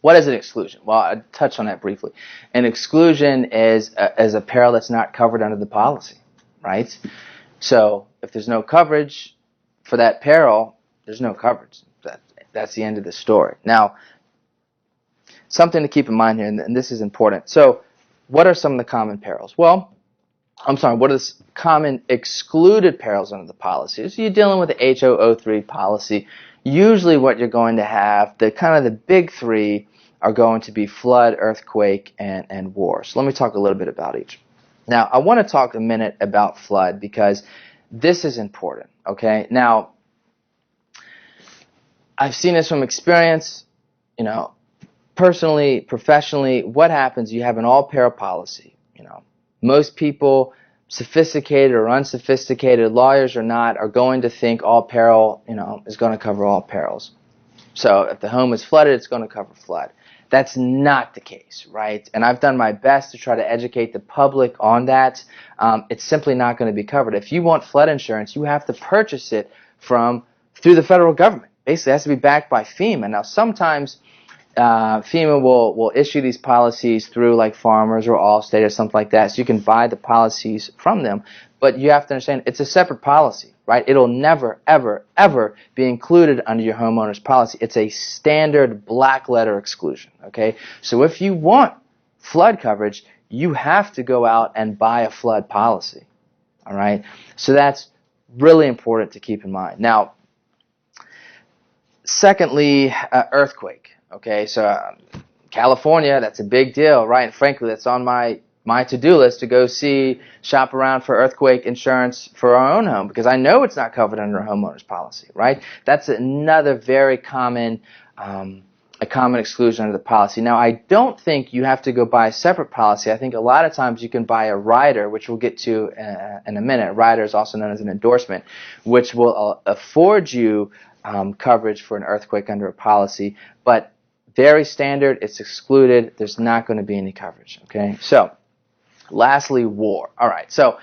What is an exclusion? Well, I touched on that briefly. An exclusion is a peril that's not covered under the policy, right? So if there's no coverage for that peril, there's no coverage. That's the end of the story. Now, something to keep in mind here, and this is important. So what are some of the common perils? Well, what are the common excluded perils under the policy? So you're dealing with the HO-3 policy. Usually what you're going to have, the big three are going to be flood, earthquake, and war. So let me talk a little bit about each. Now, I want to talk a minute about flood because this is important, okay? Now, I've seen this from experience, personally, professionally. What happens, you have an all-peril policy, Most people, sophisticated or unsophisticated, lawyers or not, are going to think all peril, is going to cover all perils. So if the home is flooded, it's going to cover flood. That's not the case, right? And I've done my best to try to educate the public on that. It's simply not going to be covered. If you want flood insurance, you have to purchase it through the federal government. Basically, it has to be backed by FEMA. Now, sometimes FEMA will issue these policies through like Farmers or Allstate or something like that, so you can buy the policies from them. But you have to understand, it's a separate policy, right? It'll never, ever, ever be included under your homeowner's policy. It's a standard black letter exclusion, okay? So if you want flood coverage, you have to go out and buy a flood policy, all right? So that's really important to keep in mind. Now, secondly, earthquake. Okay, so California, that's a big deal, right? And frankly, that's on my to-do list to go shop around for earthquake insurance for our own home, because I know it's not covered under a homeowner's policy, right? That's another very common, a common exclusion under the policy. Now, I don't think you have to go buy a separate policy. I think a lot of times you can buy a rider, which we'll get to in a minute. A rider is also known as an endorsement, which will afford you coverage for an earthquake under a policy, but very standard, it's excluded, there's not going to be any coverage, okay? So, lastly, war. All right, so,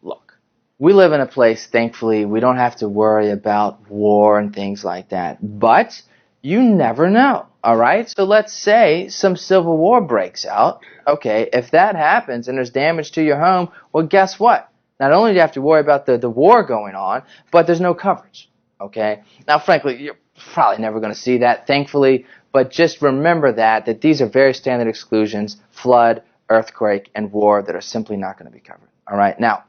look, we live in a place, thankfully, we don't have to worry about war and things like that, but you never know, all right? So let's say some civil war breaks out, okay? If that happens and there's damage to your home, well, guess what? Not only do you have to worry about the war going on, but there's no coverage, okay? Now, frankly, you're probably never going to see that, thankfully, but just remember that these are very standard exclusions: flood, earthquake, and war, that are simply not going to be covered. All right. Now,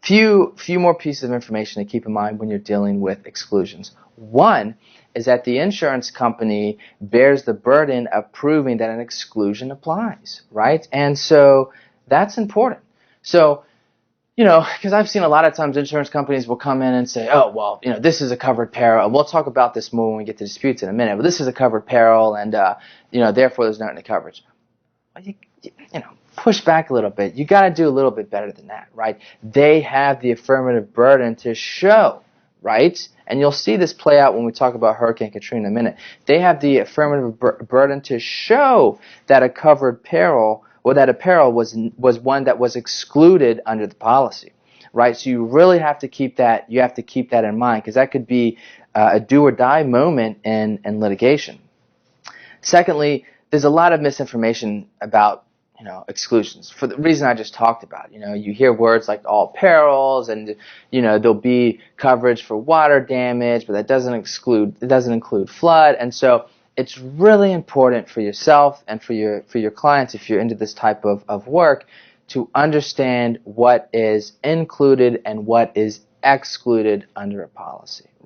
few more pieces of information to keep in mind when you're dealing with exclusions. One is that the insurance company bears the burden of proving that an exclusion applies, right? And so that's important. So, because I've seen a lot of times insurance companies will come in and say, oh, well, this is a covered peril. We'll talk about this more when we get to disputes in a minute, but this is a covered peril, and, therefore there's not any coverage. Well, you push back a little bit. You got to do a little bit better than that, right? They have the affirmative burden to show, right? And you'll see this play out when we talk about Hurricane Katrina in a minute. They have the affirmative burden to show that a covered peril, or that a peril was one that was excluded under the policy, right? So you really have to keep that. You have to keep that in mind, because that could be a do or die moment in litigation. Secondly, there's a lot of misinformation about exclusions for the reason I just talked about. You hear words like all perils, and there'll be coverage for water damage, but that doesn't include flood, and so it's really important for yourself and for your clients, if you're into this type of work, to understand what is included and what is excluded under a policy.